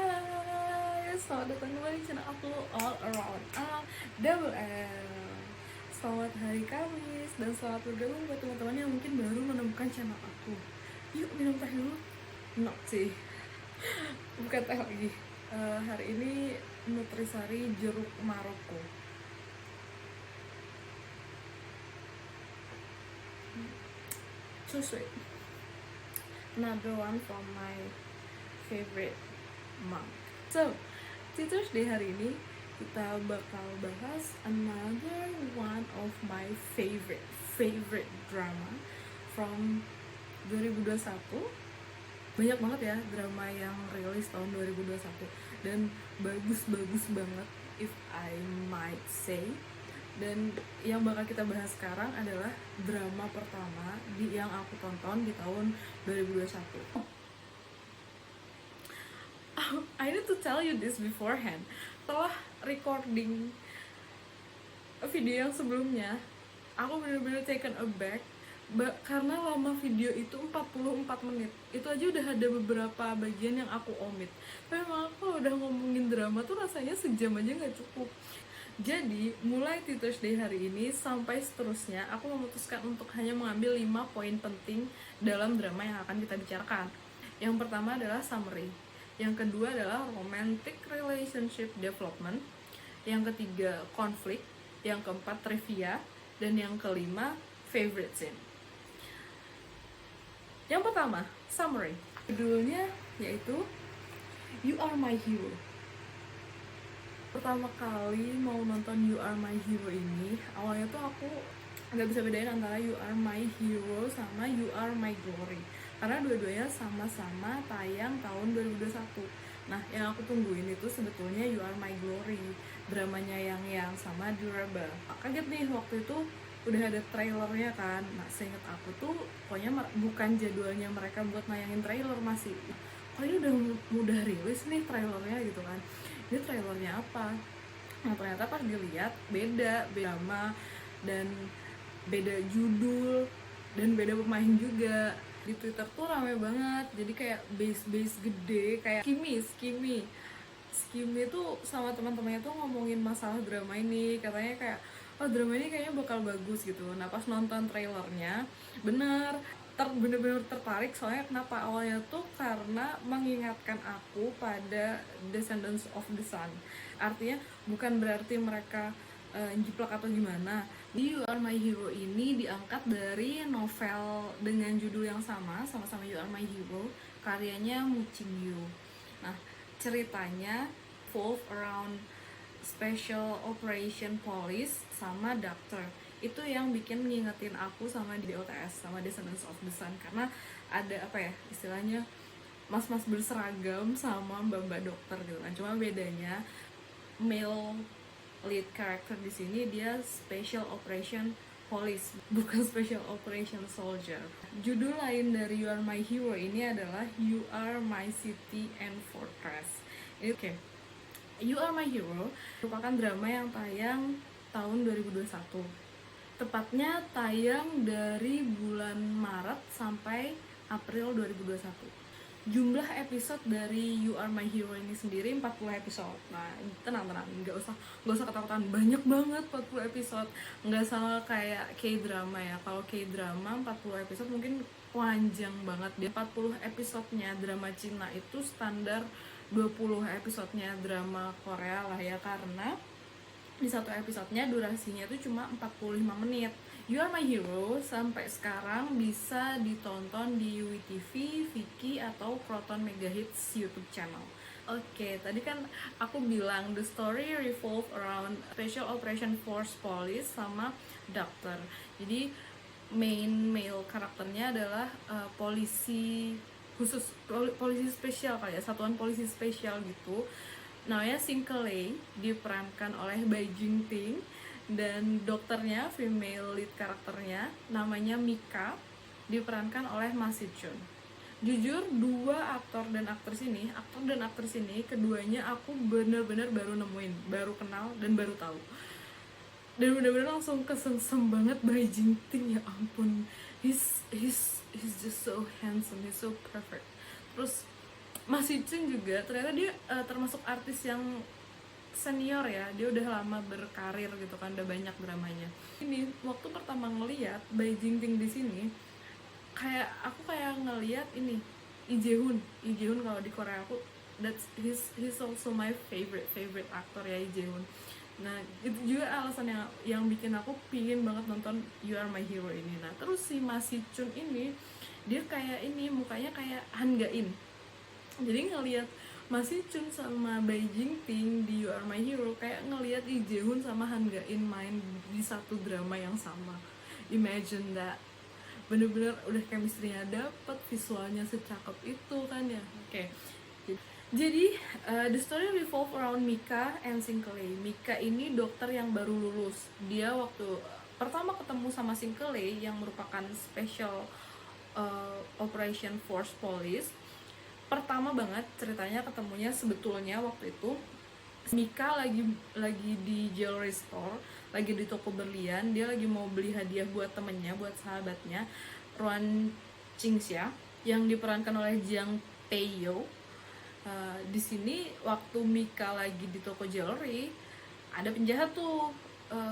Hai, selamat datang kembali di channel aku All Around Double L. Selamat hari Kamis dan selamat bergabung buat teman-teman yang mungkin baru menemukan channel aku. Yuk minum teh dulu. Not sih, bukan teh lagi. Hari ini nutrisari jeruk Maroko. So sweet. Another one from my favorite mom. So, Teachers Day hari ini kita bakal bahas another one of my favorite drama from 2021. Banyak banget ya drama yang rilis tahun 2021 dan bagus-bagus banget if I might say. Dan yang bakal kita bahas sekarang adalah drama pertama yang aku tonton di tahun 2021. I need to tell you this beforehand. Setelah recording video yang sebelumnya, aku benar-benar taken aback karena lama video itu 44 menit. Itu aja udah ada beberapa bagian yang aku omit. Tapi emang kalau udah ngomongin drama tuh rasanya sejam aja nggak cukup. Jadi, mulai Teachers Day hari ini sampai seterusnya, aku memutuskan untuk hanya mengambil 5 poin penting dalam drama yang akan kita bicarakan. Yang pertama adalah summary. Yang kedua adalah romantic relationship development. Yang ketiga, konflik. Yang keempat, trivia. Dan yang kelima, favorite scene. Yang pertama, summary. Judulnya yaitu You Are My Hero. Pertama kali mau nonton You Are My Hero ini, awalnya tuh aku nggak bisa bedain antara You Are My Hero sama You Are My Glory, karena dua-duanya sama-sama tayang tahun 2021. Nah, yang aku tungguin itu sebetulnya You Are My Glory, dramanya yang sama Durable. Kaget nih, waktu itu udah ada trailernya kan. Nah, seinget aku tuh pokoknya bukan jadwalnya mereka buat nayangin trailer masih. Kok ini udah rilis nih trailernya gitu kan. Ini trailernya apa? Nah, ternyata pas dilihat beda drama dan beda judul dan beda pemain juga. Di Twitter tuh rame banget, jadi kayak base gede kayak Skimmy tuh sama teman-temannya tuh ngomongin masalah drama ini, katanya kayak oh drama ini kayaknya bakal bagus gitu. Nah, pas nonton trailernya bener tertarik. Soalnya kenapa? Awalnya tuh karena mengingatkan aku pada Descendants of the Sun. Artinya bukan berarti mereka jiplak atau gimana. Di You Are My Hero ini diangkat dari novel dengan judul yang sama-sama You Are My Hero, karyanya Mu Ching Yu. Nah, ceritanya revolve around Special Operation Police sama Doctor. Itu yang bikin ngingetin aku sama di DOTS, sama Descendants of the Sun, karena ada apa ya istilahnya, mas-mas berseragam sama mbak-mbak dokter gitu kan. Cuma bedanya male lead character di sini dia Special Operation Police, bukan Special Operation Soldier. Judul lain dari You Are My Hero ini adalah You Are My City and Fortress. Oke. You Are My Hero merupakan drama yang tayang tahun 2021. Tepatnya tayang dari bulan Maret sampai April 2021. Jumlah episode dari You Are My Hero ini sendiri 40 episode. Nah, tenang, nggak usah ketakutan, banyak banget 40 episode. Nggak sama kayak K-drama ya. Kalau K-drama 40 episode mungkin panjang banget. Dia 40 episodenya drama Cina itu standar 20 episodenya drama Korea lah ya, karena di satu episodenya durasinya itu cuma 45 menit. You Are My Hero sampai sekarang bisa ditonton di WeTV, Viki, atau Proton Megahits YouTube channel. Oke, tadi kan aku bilang the story revolve around Special Operation Force Police sama Doctor. Jadi main male karakternya adalah polisi khusus, polisi spesial kali ya, satuan polisi spesial gitu. Namanya Sing Kelei, diperankan oleh Bai Jingting, dan dokternya, female lead karakternya namanya Mika, diperankan oleh Ma Si Chun. Jujur, dua aktor dan aktris ini keduanya aku bener-bener baru nemuin, baru kenal dan baru tahu. Dan bener-bener langsung kesengsem banget Bai Jingting, ya ampun, he's just so handsome, he's so perfect. Terus Mas Chun juga ternyata dia termasuk artis yang senior ya, dia udah lama berkarir gitu kan, udah banyak dramanya. Ini waktu pertama ngeliat Bai Jingting di sini, kayak aku kayak ngeliat ini Lee Jae Hoon kalau di Korea aku, that's he's also my favorite aktor ya, Lee Jae Hoon. Nah itu juga alasan yang bikin aku pingin banget nonton You Are My Hero ini. Nah terus si Mas Chun ini dia kayak ini mukanya kayak Han Ga-in, jadi ngelihat Mas Chun sama Bai Jingting di You Are My Hero kayak ngelihat Lee Jae Hoon sama Han Ga-in main di satu drama yang sama. Imagine that, bener-bener udah chemistry-nya dapet, visualnya secakep itu kan ya. Oke. Jadi the story revolve around Mika and Sinkley. Mika ini dokter yang baru lulus. Dia waktu pertama ketemu sama Sinkley yang merupakan special operation force police, pertama banget ceritanya ketemunya sebetulnya waktu itu Mika lagi di jewelry store, lagi di toko berlian, dia lagi mau beli hadiah buat temennya, buat sahabatnya, Ruan Qingxia yang diperankan oleh Jiang Taeyo. Di sini waktu Mika lagi di toko jewelry, ada penjahat tuh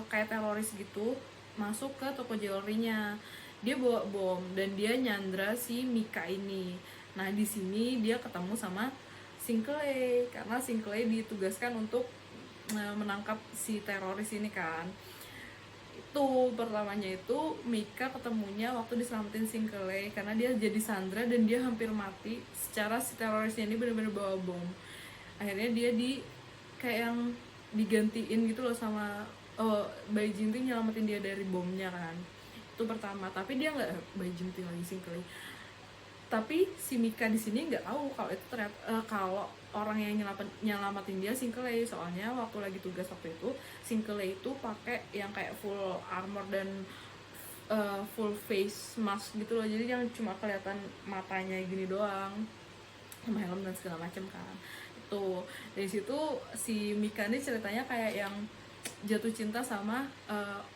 kayak teroris gitu masuk ke toko jewelrynya. Dia bawa bom dan dia nyandra si Mika ini. Nah di sini dia ketemu sama Sinkley karena Sinkley ditugaskan untuk menangkap si teroris ini kan. Itu pertamanya itu Mika ketemunya waktu diselamatin Sinkley karena dia jadi sandra dan dia hampir mati secara si terorisnya ini benar-benar bawa bom. Akhirnya dia kayak yang digantiin gitu loh sama Bai Jingting, nyelamatin dia dari bomnya kan. Itu pertama, tapi dia nggak Bai Jingting lagi, Sinkley. Tapi si Mika di sini nggak tahu kalau itu ternyata kalau orang yang nyelamatin dia Sinkley. Soalnya waktu lagi tugas waktu itu Sinkley itu pakai yang kayak full armor dan full face mask gitu loh, jadi yang cuma kelihatan matanya gini doang sama helm dan segala macam kan. Itu dari situ si Mika ini ceritanya kayak yang jatuh cinta sama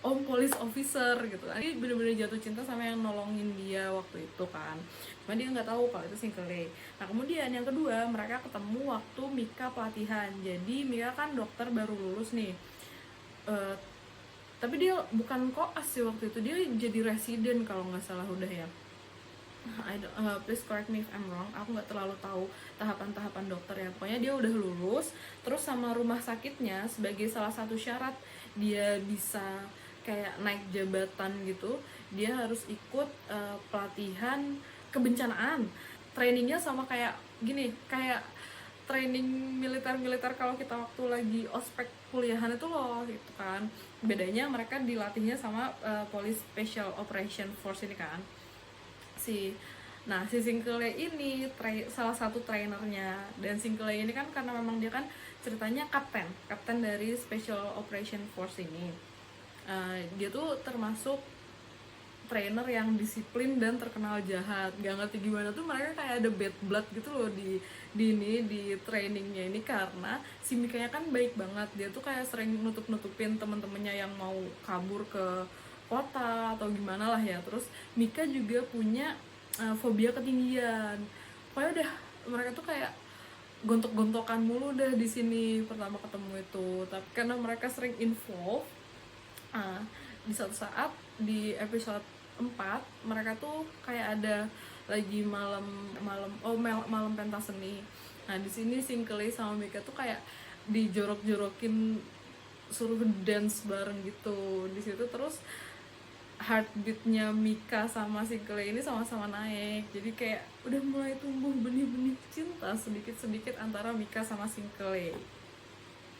om police officer gitu kan. Dia bener-bener jatuh cinta sama yang nolongin dia waktu itu kan. Cuma dia nggak tahu kalau itu Sinkley. Nah kemudian yang kedua mereka ketemu waktu Mika pelatihan. Jadi Mika kan dokter baru lulus nih. Tapi dia bukan koas sih waktu itu, dia jadi residen kalau nggak salah udah ya. Please correct me if I'm wrong, aku nggak terlalu tahu tahapan-tahapan dokter ya. Pokoknya dia udah lulus, terus sama rumah sakitnya sebagai salah satu syarat dia bisa kayak naik jabatan gitu, dia harus ikut pelatihan kebencanaan. Trainingnya sama kayak gini, kayak training militer kalau kita waktu lagi ospek kuliahan itu loh gitu kan. Bedanya mereka dilatihnya sama Police Special Operation Force ini kan. Nah si Sinkley ini salah satu trainernya, dan Sinkley ini kan karena memang dia kan ceritanya kapten dari Special Operation Force ini. Dia tuh termasuk trainer yang disiplin dan terkenal jahat. Gak ngerti gimana tuh mereka kayak ada bad blood gitu loh di trainingnya ini, karena si Mikanya kan baik banget. Dia tuh kayak sering nutupin teman-temannya yang mau kabur ke kota atau gimana lah ya. Terus Mika juga punya fobia ketinggian. Pokoknya udah mereka tuh kayak gontok-gontokan mulu dah di sini pertama ketemu itu. Tapi karena mereka sering involve, di suatu saat di episode 4 mereka tuh kayak ada lagi malam pentas seni. Nah di sini Sinkley sama Mika tuh kayak dijorok-jorokin suruh dance bareng gitu di situ. Terus heartbeatnya Mika sama Sinkley ini sama-sama naik, jadi kayak udah mulai tumbuh benih-benih cinta sedikit-sedikit antara Mika sama Sinkley.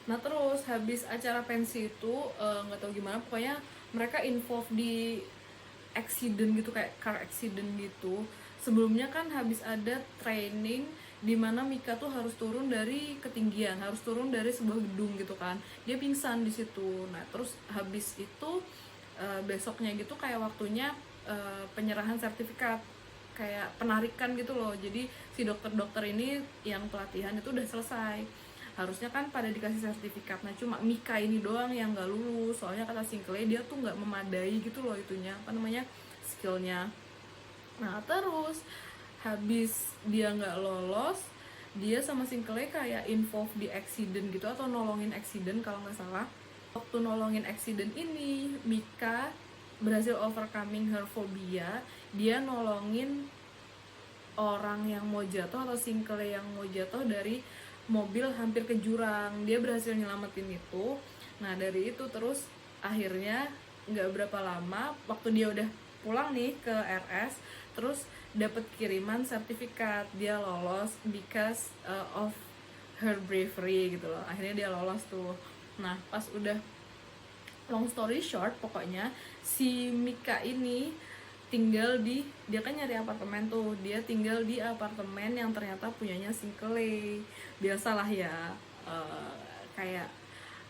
Nah terus habis acara pensi itu nggak tahu gimana, pokoknya mereka involve di accident gitu, kayak car accident gitu. Sebelumnya kan habis ada training di mana Mika tuh harus turun dari ketinggian, harus turun dari sebuah gedung gitu kan. Dia pingsan di situ. Nah terus habis itu besoknya gitu kayak waktunya penyerahan sertifikat, kayak penarikan gitu loh. Jadi si dokter-dokter ini yang pelatihan itu udah selesai, harusnya kan pada dikasih sertifikat. Nah cuma Mika ini doang yang nggak lulus, soalnya kata Sinkley dia tuh nggak memadai gitu loh itunya, apa namanya, skillnya. Nah terus habis dia nggak lolos, dia sama Sinkley kayak involved di accident gitu, atau nolongin accident kalau nggak salah. Waktu nolongin accident ini, Mika berhasil overcoming her phobia. Dia nolongin orang yang mau jatuh, atau Sinkley yang mau jatuh dari mobil hampir ke jurang. Dia berhasil nyelamatin itu. Nah dari itu terus akhirnya nggak berapa lama, waktu dia udah pulang nih ke RS, terus dapat kiriman sertifikat dia lolos because of her bravery gitu loh. Akhirnya dia lolos tuh. Nah pas udah, long story short, pokoknya si Mika ini dia kan nyari apartemen tuh, dia tinggal di apartemen yang ternyata punyanya Sinkley. Biasalah ya, kayak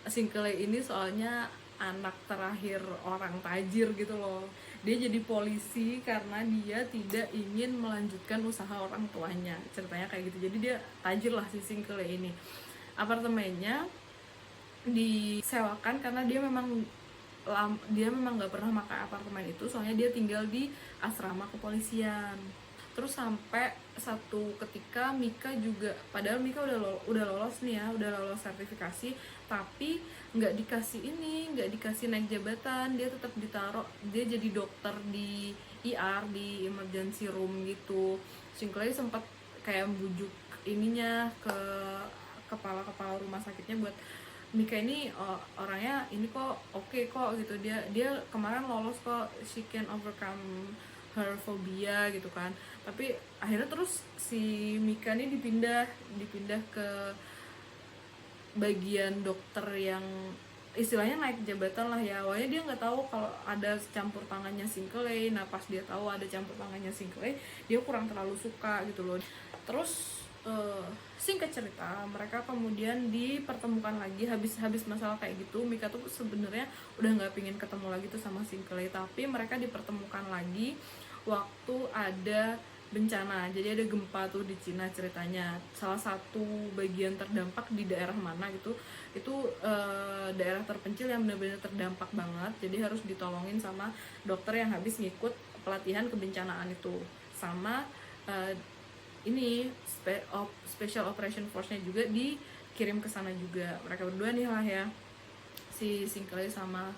Sinkley ini soalnya anak terakhir orang tajir gitu loh. Dia jadi polisi karena dia tidak ingin melanjutkan usaha orang tuanya, ceritanya kayak gitu. Jadi dia tajir lah si Sinkley ini. Apartemennya disewakan karena dia memang nggak pernah pakai apartemen itu, soalnya dia tinggal di asrama kepolisian. Terus sampai satu ketika Mika juga, padahal Mika udah lolos nih ya, udah lolos sertifikasi, tapi nggak dikasih naik jabatan. Dia tetap dia jadi dokter di ER, di emergency room gitu. Sinkley sempat kayak bujuk ininya ke kepala rumah sakitnya buat, Mika ini orangnya ini kok oke kok gitu, dia kemarin lolos kok, she can overcome her phobia gitu kan. Tapi akhirnya terus si Mika ini dipindah ke bagian dokter yang istilahnya naik jabatan lah ya. Awalnya dia nggak tahu kalau ada campur tangannya Sinkley. Nah pas dia tahu ada campur tangannya Sinkley, dia kurang terlalu suka gitu loh. Terus singkat cerita, mereka kemudian dipertemukan lagi. Habis masalah kayak gitu, Mika tuh sebenarnya udah nggak pingin ketemu lagi tuh sama Sinkley, tapi mereka dipertemukan lagi waktu ada bencana. Jadi ada gempa tuh di Cina ceritanya. Salah satu bagian terdampak di daerah mana gitu, itu daerah terpencil yang benar-benar terdampak banget. Jadi harus ditolongin sama dokter yang habis ngikut pelatihan kebencanaan itu, sama ini Special Operation Force-nya juga dikirim ke sana juga. Mereka berdua nih lah ya, si Sinkley sama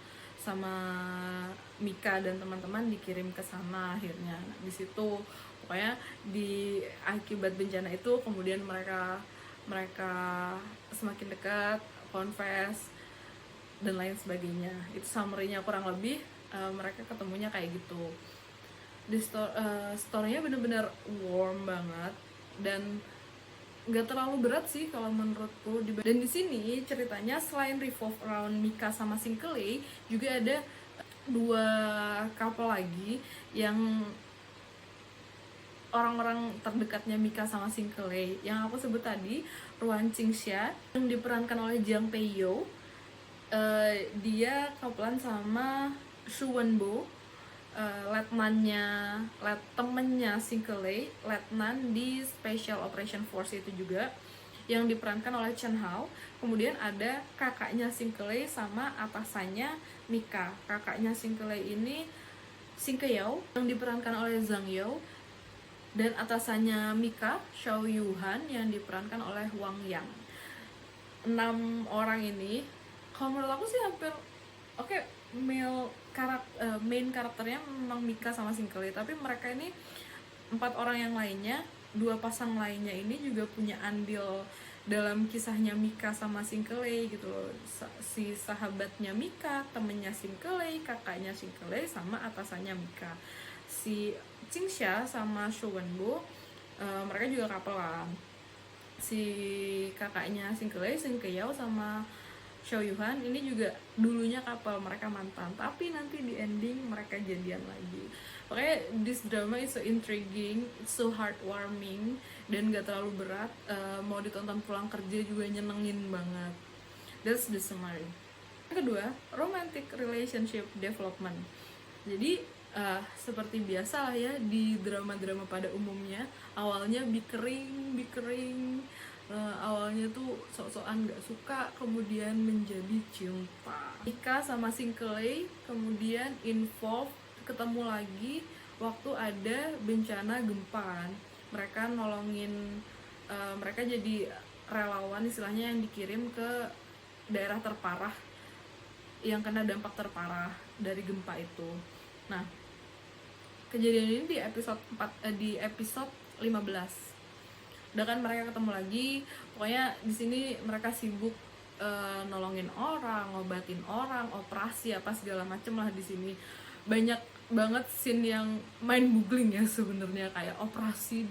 Mika dan teman-teman dikirim ke sana akhirnya. Nah, di situ pokoknya di akibat bencana itu kemudian mereka semakin dekat, confess dan lain sebagainya. Itu summary-nya kurang lebih. Mereka ketemunya kayak gitu. Di story-nya bener-bener warm banget dan nggak terlalu berat sih kalau menurutku. Dan di sini ceritanya selain revolve around Mika sama Sinkley, juga ada dua couple lagi yang orang-orang terdekatnya Mika sama Sinkley yang aku sebut tadi. Ruan Qingxia yang diperankan oleh Jang Tae-yo, dia couplean sama Shu Wenbo, temennya Sinkley, letnan di Special Operation Force itu juga, yang diperankan oleh Chen Hao. Kemudian ada kakaknya Sinkley sama atasannya Mika. Kakaknya Sinkley ini Sing Keyao yang diperankan oleh Zhang Yao, dan atasannya Mika, Xiao Yuhan, yang diperankan oleh Wang Yang. 6 orang ini kalau menurut aku sih hampir oke. Main karakternya memang Mika sama Sinkley, tapi mereka ini 4 orang yang lainnya, 2 pasang lainnya ini juga punya andil dalam kisahnya Mika sama Sinkley gitu loh. Si sahabatnya Mika, temennya Sinkley, kakaknya Sinkley, sama atasannya Mika, si Qingxia sama Shu Wenbo, mereka juga couple. Si kakaknya Sinkley, Sing Keyao, sama Xiao Yuhan ini juga dulunya couple, mereka mantan, tapi nanti di ending mereka jadian lagi. Pokoknya this drama is so intriguing, it's so heartwarming, dan gak terlalu berat. Mau ditonton pulang kerja juga nyenengin banget. That's the summary. Yang kedua, romantic relationship development. Jadi seperti biasa lah ya di drama-drama pada umumnya, awalnya bickering, awalnya tuh sok-sokan gak suka, kemudian menjadi cinta. Mika sama Sinkley kemudian involve, ketemu lagi waktu ada bencana gempa. Mereka nolongin mereka jadi relawan istilahnya yang dikirim ke daerah terparah yang kena dampak terparah dari gempa itu. Nah, kejadian ini di episode 15. Udah kan mereka ketemu lagi, pokoknya di sini mereka sibuk nolongin orang, ngobatin orang, operasi apa segala macem lah di sini. Banyak banget scene yang mind boggling ya sebenarnya, kayak operasi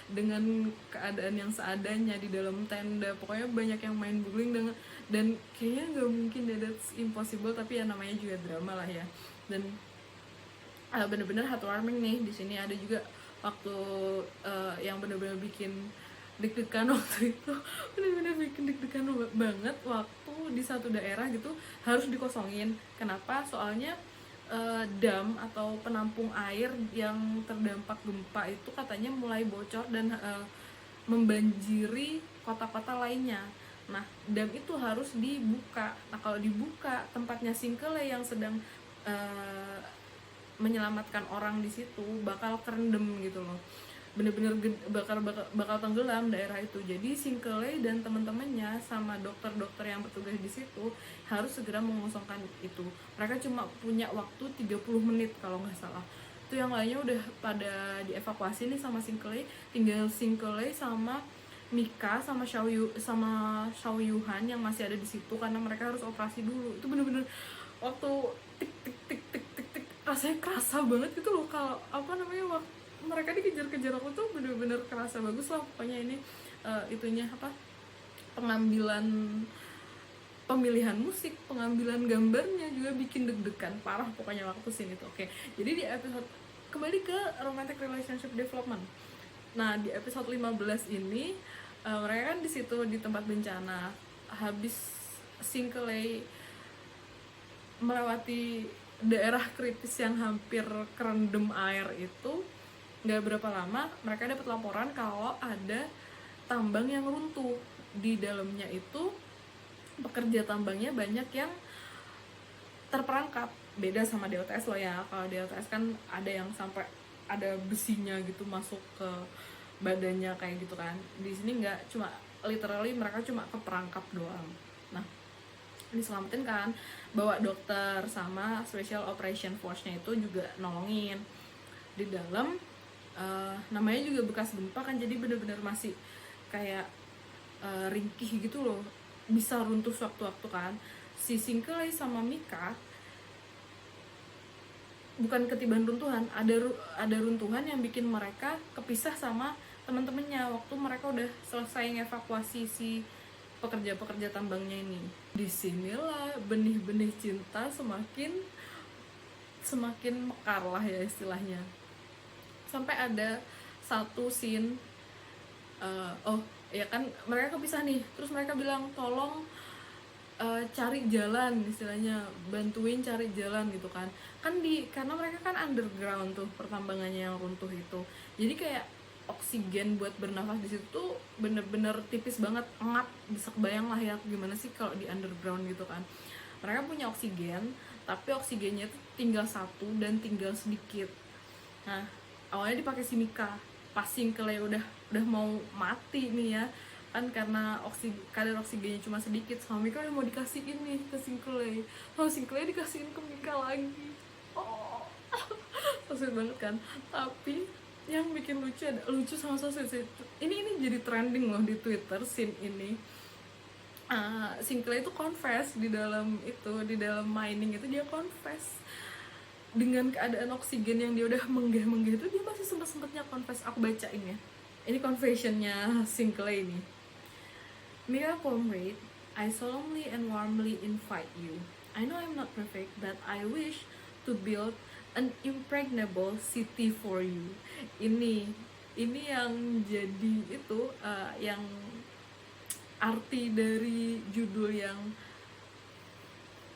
dengan keadaan yang seadanya di dalam tenda. Pokoknya banyak yang mind boggling dan kayaknya nggak mungkin ya, that's impossible, tapi ya namanya juga drama lah ya. Dan bener-bener heartwarming nih. Di sini ada juga waktu yang bener-bener bikin deg-degan waktu itu, bener-bener bikin deg-degan banget waktu di satu daerah gitu harus dikosongin. Kenapa? Soalnya dam atau penampung air yang terdampak gempa itu katanya mulai bocor dan membanjiri kota-kota lainnya. Nah, dam itu harus dibuka. Nah, kalau dibuka, tempatnya Singkele yang sedang menyelamatkan orang di situ bakal kerendam gitu loh, bener-bener bakal tenggelam daerah itu. Jadi Singkele dan teman-temannya sama dokter-dokter yang bertugas di situ harus segera mengosongkan itu. Mereka cuma punya waktu 30 menit kalau nggak salah. Itu yang lainnya udah pada dievakuasi nih sama Singkele, tinggal Singkele sama Mika sama Xiao Yuhan yang masih ada di situ karena mereka harus operasi dulu. Itu bener-bener waktu tik tik tik tik tik tik rasanya kerasa banget gitu loh, kalau apa namanya waktu mereka dikejar-kejar aku tuh bener-bener kerasa bagus lah pokoknya. Ini itunya apa, pemilihan musik, pengambilan gambarnya juga bikin deg-degan parah pokoknya waktu scene itu. Oke, jadi di episode kembali ke romantic relationship development. Nah, di episode 15 ini mereka kan di situ di tempat bencana. Habis Singkele melewati daerah kritis yang hampir kerendam air itu, nggak berapa lama mereka dapat laporan kalau ada tambang yang runtuh. Di dalamnya itu pekerja tambangnya banyak yang terperangkap. Beda sama DOTS loh ya. Kalau DOTS kan ada yang sampai ada besinya gitu masuk ke badannya kayak gitu kan. Di sini nggak, cuma literally mereka cuma keperangkap doang. Nah, diselamatin kan, bawa dokter sama Special Operation Force-nya itu juga nolongin. Di dalam namanya juga bekas gempa kan, jadi bener-bener masih kayak ringkih gitu loh, bisa runtuh sewaktu-waktu kan. Si Singkele sama Mika bukan ketiban runtuhan, ada runtuhan yang bikin mereka kepisah sama teman-temannya waktu mereka udah selesai ngevakuasi si pekerja-pekerja tambangnya ini. Disinilah benih-benih cinta semakin mekar lah ya istilahnya. Sampai ada satu scene ya kan mereka kepisah nih, terus mereka bilang tolong cari jalan, istilahnya bantuin cari jalan gitu kan karena mereka kan underground tuh pertambangannya yang runtuh itu, jadi kayak oksigen buat bernafas di situ tuh bener-bener tipis banget, ngap. Bisa kebayang lah ya gimana sih kalau di underground gitu kan. Mereka punya oksigen tapi oksigennya tuh tinggal satu dan tinggal sedikit. Nah, awalnya dipakai si Mika, pas Singkele udah mau mati nih ya kan, karena kadar oksigennya cuma sedikit. Sama Mika udah mau dikasihin nih ke Singkele, sama Singkele dikasihin ke Mika lagi. Oh sweet banget kan. Tapi yang bikin lucu sama sweet ini jadi trending loh di Twitter scene ini. Singkele itu confess di dalam mining itu, dia confess dengan keadaan oksigen yang dia udah menggah itu, dia masih sempet-sempetnya confess. Aku bacain ya, ini confessionnya Singkele ini. Mira comrade, I solemnly and warmly invite you. I know I'm not perfect, but I wish to build an impregnable city for you. Ini yang jadi itu yang arti dari judul yang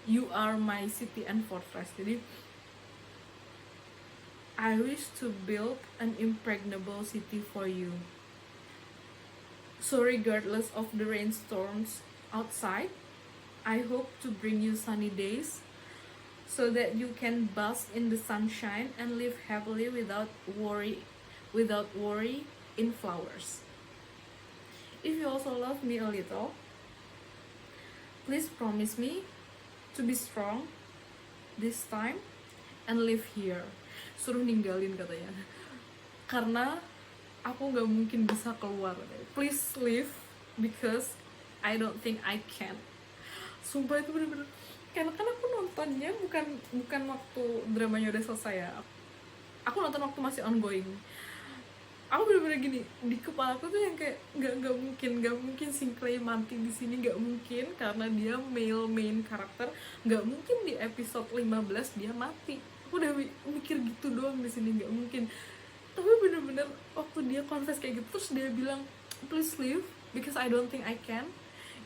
You Are My City and Fortress. Jadi I wish to build an impregnable city for you. So regardless of the rainstorms outside, I hope to bring you sunny days so that you can bask in the sunshine and live happily without worry in flowers. if you also love me a little, please promise me to be strong this time and live here. Suruh ninggalin katanya, karena aku nggak mungkin bisa keluar. Please leave because I don't think I can. Sumpah itu bener-bener, karena kan aku nontonnya bukan waktu dramanya udah selesai ya. Aku nonton waktu masih ongoing. Aku bener-bener gini, di kepala aku tuh yang kayak nggak mungkin Sinclair mati di sini, nggak mungkin, karena dia male main karakter, nggak mungkin di episode 15 dia mati. Aku udah mikir gitu doang di sini, nggak mungkin. Tapi bener-bener waktu dia confess kayak gitu, terus dia bilang please leave because I don't think I can.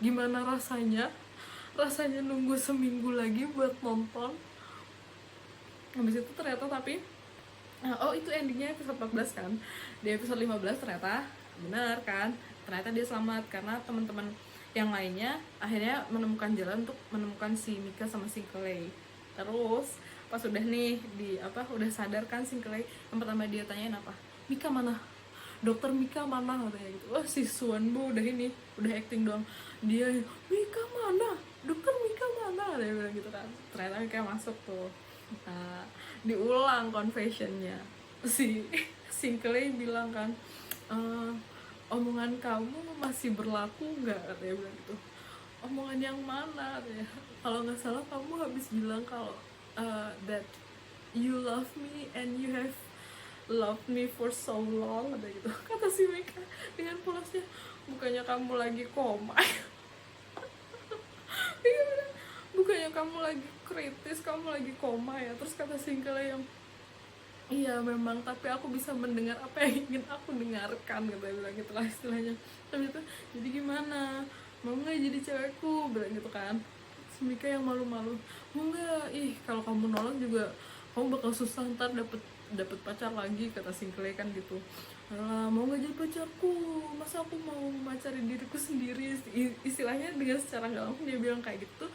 Gimana rasanya nunggu seminggu lagi buat nonton. Habis itu ternyata tapi oh itu endingnya episode 14 kan. Di episode 15 ternyata benar kan, ternyata dia selamat karena teman-teman yang lainnya akhirnya menemukan jalan untuk menemukan si Mika sama si Clay. Terus pas udah nih udah sadar kan si Clay, yang pertama dia tanyain apa, Mika mana, dokter Mika mana, katanya gitu. Wah si Suwon-bu udah acting doang, dia Mika mana, dokter Mika mana, dia bilang gitu kan. Ternyata Mika masuk tuh. Nah, diulang confessionnya, si Clay bilang kan, omongan kamu masih berlaku nggak, katanya bilang gitu. Omongan yang mana, katanya. Kalau nggak salah kamu habis bilang kalau that you love me and you have loved me for so long, ada gitu, kata si Mika dengan polosnya. Bukannya kamu lagi koma bukannya kamu lagi kritis, kamu lagi koma ya. Terus kata Singkele yang iya memang, tapi aku bisa mendengar apa yang ingin aku dengarkan, kata bilang gitu lah istilahnya. Tapi itu jadi gimana, mau nggak jadi cewekku, bilang gitu kan. Mika yang malu-malu, mau nggak, ih kalau kamu nolak juga kamu bakal susah ntar dapet pacar lagi, kata Singkele kan gitu. Alah, mau nggak jadi pacarku, masa aku mau mencari diriku sendiri, istilahnya dengan secara nggak langsung dia bilang kayak gitu.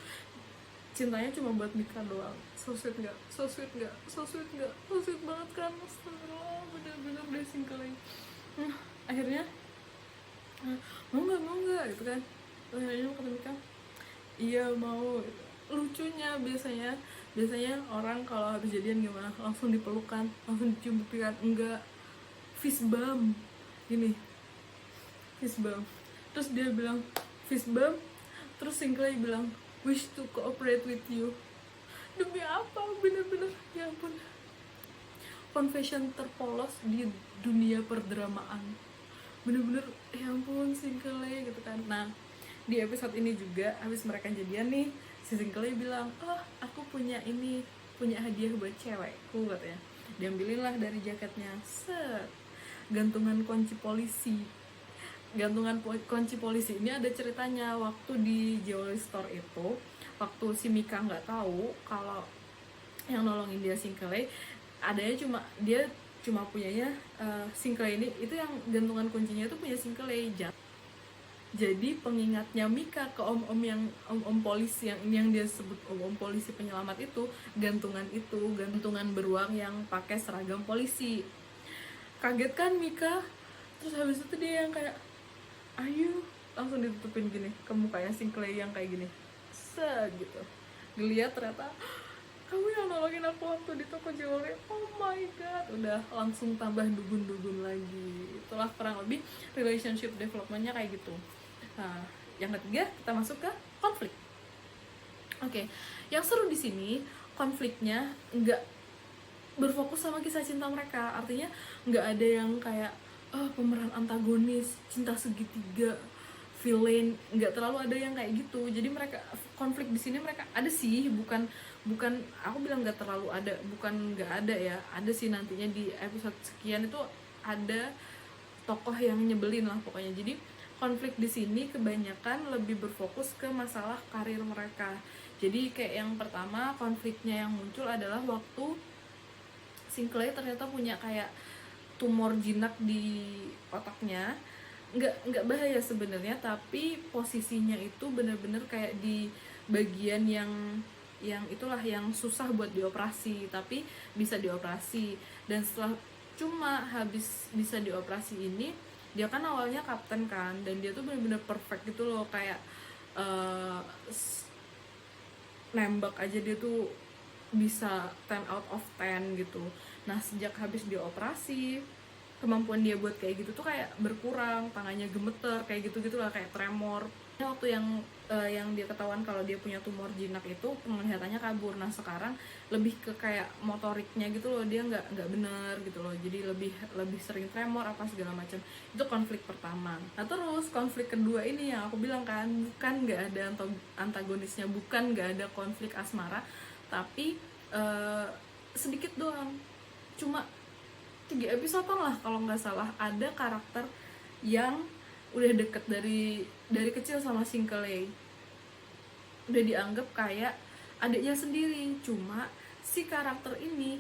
Cintanya cuma buat Mika doang. So sweet nggak? So sweet nggak? So sweet nggak? So sweet banget kan? Astagfirullah, bener-bener deh Singkele. Akhirnya mau nggak gitu kan. Akhirnya kata Mika, iya mau. Lucunya biasanya orang kalau habis jadian gimana, langsung dipelukan, langsung dicium pipi kan. Enggak, fist bump gini, fist bump. Terus dia bilang fist bump, terus Singkele bilang wish to cooperate with you. Demi apa, bener-bener ya ampun, confession terpolos di dunia perdramaan, bener-bener ya ampun Singkele gitu kan. Nah di episode ini juga habis mereka jadian nih, si Singkele bilang, oh aku punya hadiah buat cewekku, katanya. Diambilin lah dari jaketnya, set, gantungan kunci polisi. Gantungan kunci polisi ini ada ceritanya. Waktu di jewelry store itu, waktu si Mika nggak tahu kalau yang nolongin dia Singkele, adanya dia cuma punyanya Singkele ini, itu yang gantungan kuncinya itu punya Singkele. Jadi pengingatnya Mika ke om polisi yang dia sebut om polisi penyelamat itu, gantungan beruang yang pakai seragam polisi. Kaget kan Mika, terus habis itu dia yang kayak ayo, langsung ditutupin gini ke mukanya Singkele yang kayak gini, gitu. Dilihat ternyata kamu yang nolongin aku waktu di toko jewelry. Oh my god, udah langsung tambah dugun lagi. Itulah kurang lebih relationship developmentnya kayak gitu. Nah, yang ketiga kita masuk ke konflik. Oke, yang seru di sini konfliknya nggak berfokus sama kisah cinta mereka. Artinya nggak ada yang kayak pemeran antagonis, cinta segitiga, villain, nggak terlalu ada yang kayak gitu. Jadi mereka konflik di sini mereka ada sih, bukan aku bilang nggak terlalu ada, bukan nggak ada ya, ada sih nantinya di episode sekian itu ada tokoh yang nyebelin lah pokoknya. Jadi konflik di sini kebanyakan lebih berfokus ke masalah karir mereka. Jadi kayak yang pertama konfliknya yang muncul adalah waktu Singkele ternyata punya kayak tumor jinak di otaknya. Nggak bahaya sebenarnya, tapi posisinya itu benar-benar kayak di bagian yang itulah yang susah buat dioperasi, tapi bisa dioperasi. Dan setelah cuma habis bisa dioperasi ini, Dia kan awalnya kapten kan, dan dia tuh bener-bener perfect gitu loh, kayak eh, nembak aja dia tuh bisa 10 out of 10 gitu. Nah sejak habis dioperasi, kemampuan dia buat kayak gitu tuh kayak berkurang, tangannya gemeter kayak gitu gitulah, kayak tremor. Waktu yang dia ketahuan kalau dia punya tumor jinak itu penglihatannya kabur. Nah sekarang lebih ke kayak motoriknya gitu loh, dia nggak bener gitu loh, jadi lebih lebih sering tremor apa segala macam. Itu konflik pertama. Nah terus konflik kedua ini yang aku bilang kan, bukan nggak ada antagonisnya, bukan nggak ada konflik asmara, tapi sedikit doang, cuma 3 episode lah kalau nggak salah. Ada karakter yang udah deket dari kecil sama Sinkley, udah dianggap kayak adiknya sendiri, cuma si karakter ini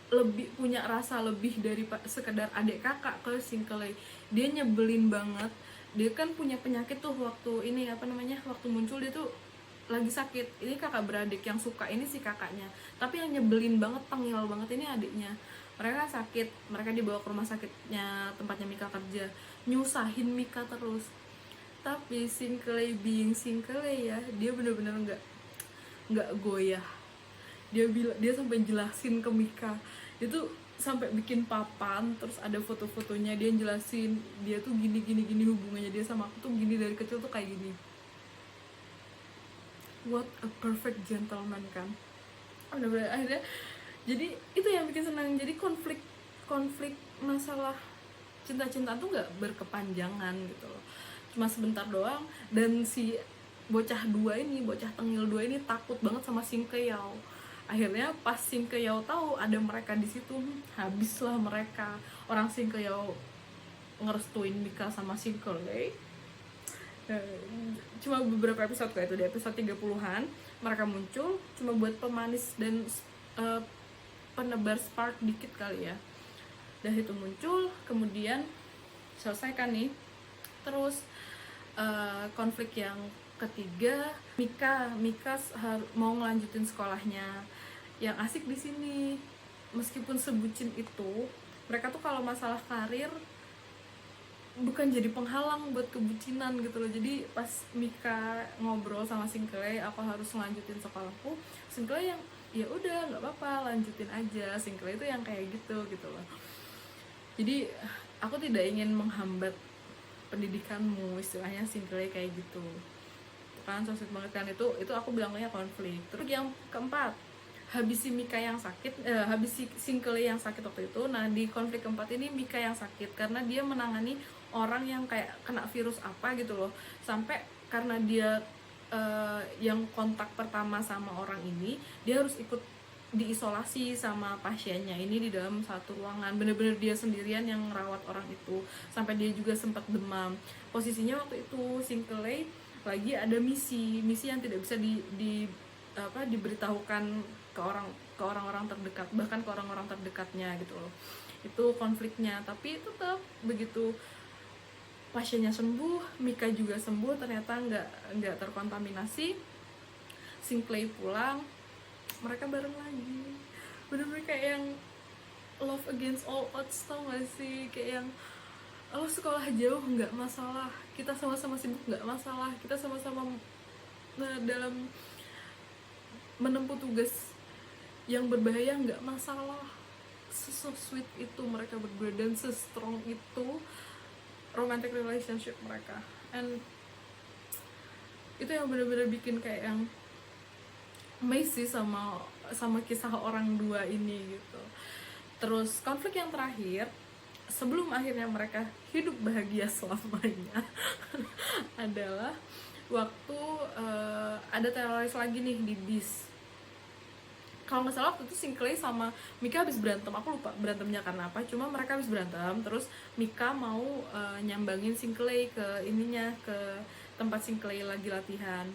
lebih punya rasa lebih dari sekedar adik kakak ke Sinkley. Dia nyebelin banget. Dia kan punya penyakit tuh waktu ini apa namanya, waktu muncul dia tuh lagi sakit. Ini kakak beradik, yang suka ini si kakaknya, tapi yang nyebelin banget, tengil banget ini adiknya. Mereka sakit, mereka dibawa ke rumah sakitnya tempatnya Mika kerja, nyusahin Mika terus. Tapi Sinkley being Sinkley ya, dia bener-bener nggak goyah. Dia sampai jelasin ke Mika, dia tuh sampai bikin papan, terus ada foto-fotonya dia jelasin dia tuh gini gini gini, hubungannya dia sama aku tuh gini, dari kecil tuh kayak gini. What a perfect gentleman kan. Bener-bener akhirnya, jadi itu yang bikin senang. Jadi konflik masalah cinta-cintaan tuh nggak berkepanjangan gitu loh, cuma sebentar doang. Dan si bocah tengil dua ini takut banget sama Sing Keyao. Akhirnya pas Sing Keyao tahu ada mereka di situ, habislah mereka. Orang Sing Keyao ngerestuin Mika sama Sinkley. Cuma beberapa episode kayak itu, di episode 30-an mereka muncul cuma buat pemanis dan penebar spark dikit kali ya. Dan itu muncul, kemudian selesai kan nih. Terus konflik yang ketiga, Mika mau ngelanjutin sekolahnya. Yang asik di sini, meskipun sebucin itu, mereka tuh kalau masalah karir bukan jadi penghalang buat kebucinan gitu loh. Jadi pas Mika ngobrol sama Sinkley, aku harus ngelanjutin sekolahku, Sinkley yang ya udah nggak apa-apa, lanjutin aja. Sinkley itu yang kayak gitu loh. Jadi aku tidak ingin menghambat pendidikanmu, istilahnya Sinkley kayak gitu. Kan so sweet banget kan, itu aku bilangnya konflik. Terus yang keempat, habis si Mika yang sakit, habis si Sinkley yang sakit waktu itu. Nah di konflik keempat ini Mika yang sakit karena dia menangani orang yang kayak kena virus apa gitu loh, sampai karena dia yang kontak pertama sama orang ini, dia harus ikut diisolasi sama pasiennya ini di dalam satu ruangan. Bener-bener dia sendirian yang ngerawat orang itu, sampai dia juga sempat demam. Posisinya waktu itu Sinkley lagi ada misi yang tidak bisa diberitahukan ke orang-orang terdekat, bahkan ke orang-orang terdekatnya gitu loh. Itu konfliknya. Tapi tetap begitu pasiennya sembuh, Mika juga sembuh, ternyata nggak terkontaminasi, Sinkley pulang, mereka bareng lagi. Bener-bener kayak yang love against all odds, tau gak sih? Kayak yang lo sekolah jauh nggak masalah, kita sama-sama sibuk nggak masalah, kita sama-sama dalam menempuh tugas yang berbahaya nggak masalah. So sweet itu mereka berdua, dan se-strong itu romantic relationship mereka. And itu yang bener-bener bikin kayak yang amazing sama kisah orang dua ini gitu. Terus konflik yang terakhir, sebelum akhirnya mereka hidup bahagia selamanya adalah waktu ada teroris lagi nih di bis. Kalau nggak salah waktu itu Sinkley sama Mika habis berantem, aku lupa berantemnya karena apa, cuma mereka habis berantem. Terus Mika mau nyambangin Sinkley ke tempat Sinkley lagi latihan.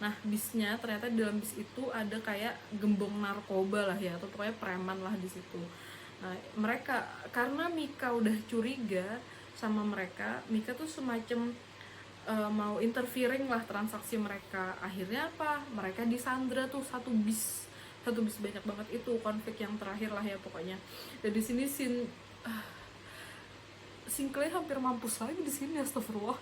Nah bisnya ternyata di dalam bis itu ada kayak gembong narkoba lah ya, atau pokoknya preman lah di situ. Nah mereka, karena Mika udah curiga sama mereka, Mika tuh semacam mau interfering lah transaksi mereka. Akhirnya apa, mereka disandra tuh satu bis banyak banget. Itu konflik yang terakhir lah ya pokoknya. Dan di sini Sing Clay hampir mampus lagi di sini, astagfirullah.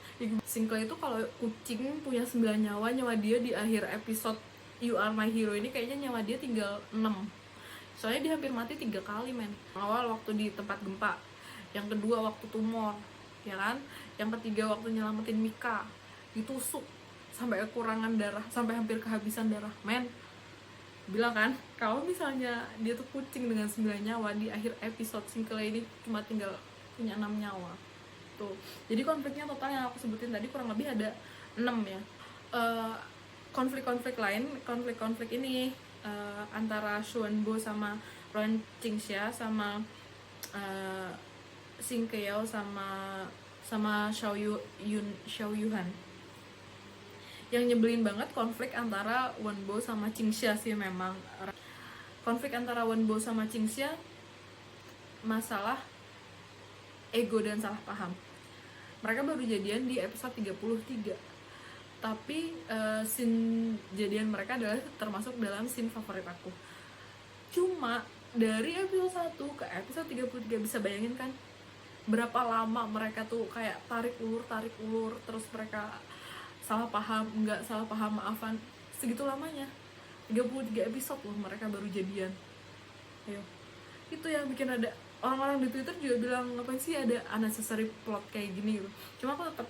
Sing Clay itu kalau kucing punya 9 nyawa, nyawa dia di akhir episode You Are My Hero ini kayaknya nyawa dia tinggal 6. Soalnya dia hampir mati 3 kali, men. Awal waktu di tempat gempa, yang kedua waktu tumor, ya kan? Yang ketiga waktu nyelamatin Mika, ditusuk sampai kekurangan darah, sampai hampir kehabisan darah, men. Bilang kan, kalau misalnya dia tuh kucing dengan 9 nyawa, di akhir episode Sing Clay ini cuma tinggal punya 6 nyawa tuh. Jadi konfliknya total yang aku sebutin tadi kurang lebih ada 6 ya. Konflik-konflik lain, konflik ini antara Xuanbo sama Ron Qingxia sama Sing Keao sama Xiao Yuhan. Yang nyebelin banget konflik antara Wenbo sama Qingxia sih memang. Konflik antara Wenbo sama Qingxia masalah ego dan salah paham. Mereka baru jadian di episode 33. Tapi scene jadian mereka adalah termasuk dalam scene favorit aku. Cuma dari episode 1 ke episode 33, bisa bayangin kan berapa lama mereka tuh kayak tarik ulur, terus mereka salah paham, enggak salah paham, maafan, segitu lamanya. 33 episode loh mereka baru jadian. Ayo. Itu yang bikin ada orang-orang di Twitter juga bilang, ngapain sih ada unnecessary plot kayak gini gitu. Cuma aku tetap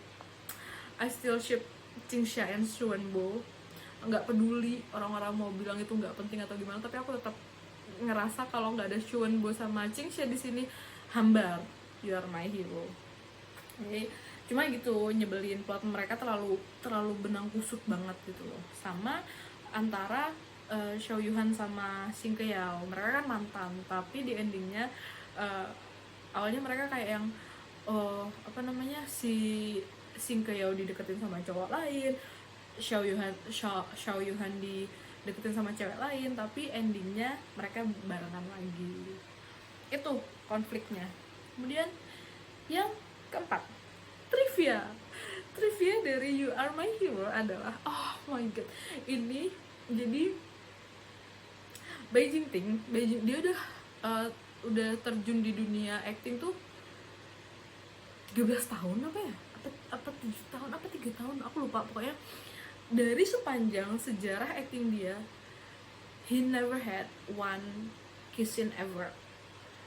I still ship Qingxia and Xuanbo. Nggak peduli orang-orang mau bilang itu nggak penting atau gimana, tapi aku tetap ngerasa kalau nggak ada Xuanbo sama Qingxia di sini, hambar You Are My Hero. Jadi cuma gitu, nyebelin, plot mereka terlalu benang kusut banget gitu loh. Sama antara Xiao Yuhan sama Sing Keao, mereka kan mantan, tapi di endingnya awalnya mereka kayak yang si Sing Keao dideketin sama cowok lain, Xiao Yuhan dideketin sama cewek lain, tapi endingnya mereka barengan lagi. Itu konfliknya. Kemudian yang keempat, trivia dari You Are My Hero adalah, oh my god, ini jadi Bai Jingting dia udah terjun di dunia acting tuh 13 tahun apa 7 tahun apa 3 tahun, aku lupa. Pokoknya dari sepanjang sejarah acting dia, he never had one kiss scene ever.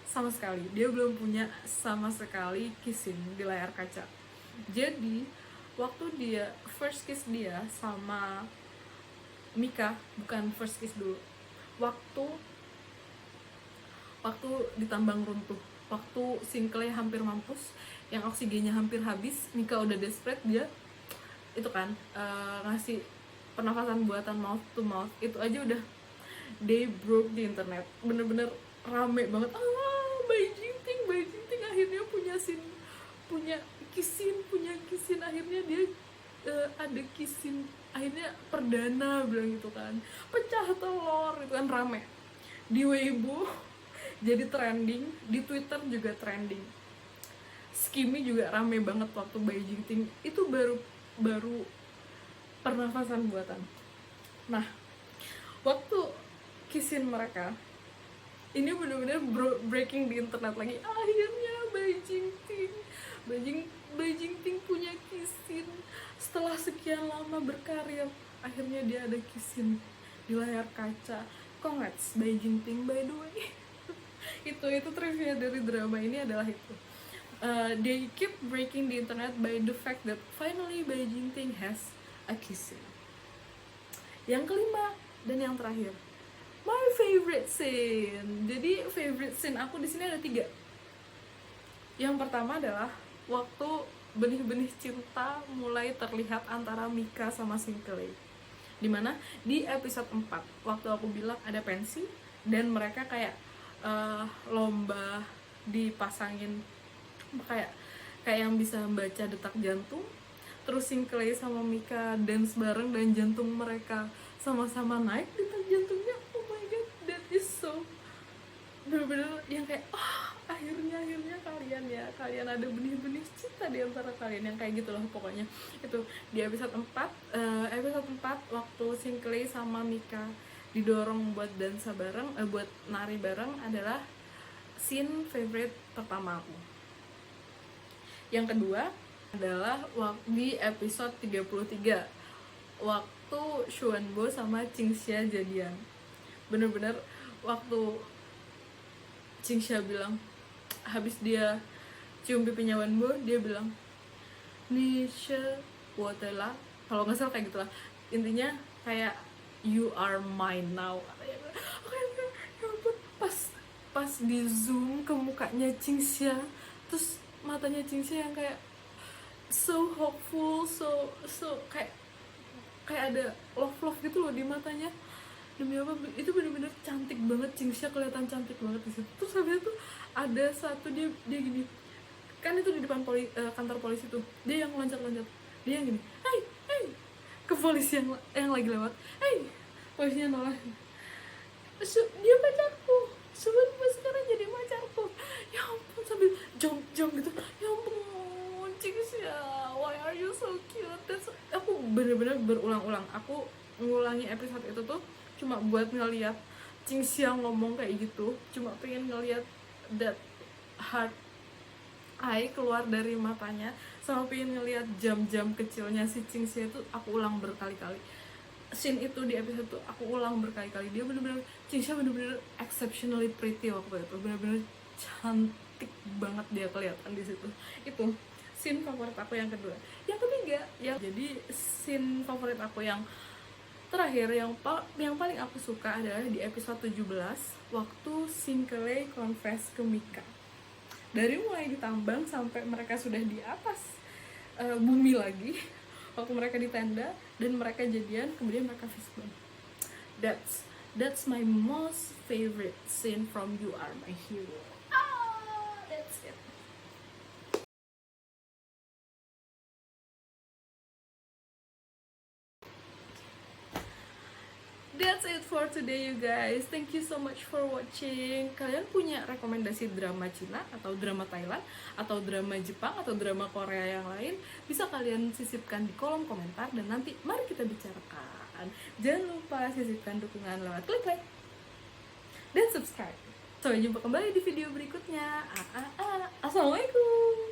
Sama sekali dia belum punya sama sekali kiss scene di layar kaca. Jadi waktu dia first kiss dia sama Mika, bukan first kiss dulu, waktu di tambang runtuh, waktu Sing Clay hampir mampus, yang oksigennya hampir habis, Mika udah desperate, dia itu kan ngasih pernafasan buatan mouth to mouth. Itu aja udah they broke di internet, bener-bener rame banget. Bai Jingting akhirnya punya kisin, akhirnya dia ada kisin, akhirnya perdana, bilang gitu kan, pecah telur, itu kan rame di Weibo, jadi trending, di Twitter juga trending. Skimmy juga rame banget waktu Bai Jingting itu baru pernafasan buatan. Nah, waktu kisin mereka ini bener-bener breaking di internet lagi. Akhirnya Bai Jingting punya kisin setelah sekian lama berkarir. Akhirnya dia ada kisin di layar kaca. Congrats Bai Jingting, by the way. itu trivia dari drama ini adalah itu. They keep breaking the internet by the fact that finally Bai Jingting has a kisin. Yang kelima dan yang terakhir, my favorite scene. Jadi favorite scene aku di sini ada 3. Yang pertama adalah waktu benih-benih cinta mulai terlihat antara Mika sama Sing Clay. Dimana di episode 4, waktu aku bilang ada pensi dan mereka kayak lomba dipasangin kayak yang bisa membaca detak jantung. Terus Sing Clay sama Mika dance bareng dan jantung mereka sama-sama naik detak jantungnya. Oh my god, that is so bener-bener yang kayak akhirnya kalian ada benih-benih cinta di antara kalian, yang kayak gitu loh pokoknya. Itu di episode 4 waktu Sing Clay sama Mika didorong buat dansa bareng, buat nari bareng, adalah scene favorite pertama aku. Yang kedua adalah di episode 33 waktu Xuanbo sama Qingxia jadian. Bener-bener waktu Qingxia bilang, habis dia cium pipinya Wanbo, dia bilang ni she wotela, kalau nggak salah kayak gitulah, intinya kayak you are mine now. Pas di zoom ke mukanya Qingxia, terus matanya Qingxia yang kayak so hopeful, so kayak ada love gitu loh di matanya. Demi apa, itu bener-bener cantik banget, Qingxia kelihatan cantik banget di situ. Terus habis itu ada satu dia gini, kan itu di depan kantor polisi tuh, dia yang loncat-loncat, dia yang gini, hey ke polisi yang lagi lewat, hey, polisinya nolak, dia pacarku, sebenarnya sekarang jadi pacarku, ya ampun, sambil jong gitu, ya ampun Qingxia, why are you so cute. Aku bener-bener berulang-ulang, aku ngulangi episode itu tuh cuma buat ngeliat Qingxia ngomong kayak gitu, cuma pengen ngeliat that heart eye keluar dari matanya, sama pengen ngeliat jam-jam kecilnya si Qingxia itu. Aku ulang berkali-kali scene itu di episode itu, aku ulang berkali-kali. Dia bener-bener, Qingxia bener-bener exceptionally pretty waktu itu, bener-bener cantik banget dia kelihatan di situ. Itu scene favorit aku yang kedua. Yang ketiga, jadi scene favorit aku yang terakhir, yang paling aku suka adalah di episode 17 waktu Sinkele confess ke Mika. Dari mulai ditambang sampai mereka sudah di atas bumi lagi, waktu mereka di tenda dan mereka jadian, kemudian mereka fist bump. That's my most favorite scene from You Are My Hero. That's it. That's it for today you guys. Thank you so much for watching. Kalian punya rekomendasi drama Cina atau drama Thailand atau drama Jepang atau drama Korea yang lain, bisa kalian sisipkan di kolom komentar dan nanti mari kita bicarakan. Jangan lupa sisipkan dukungan lewat klik like dan subscribe. Sampai jumpa kembali di video berikutnya. Assalamualaikum.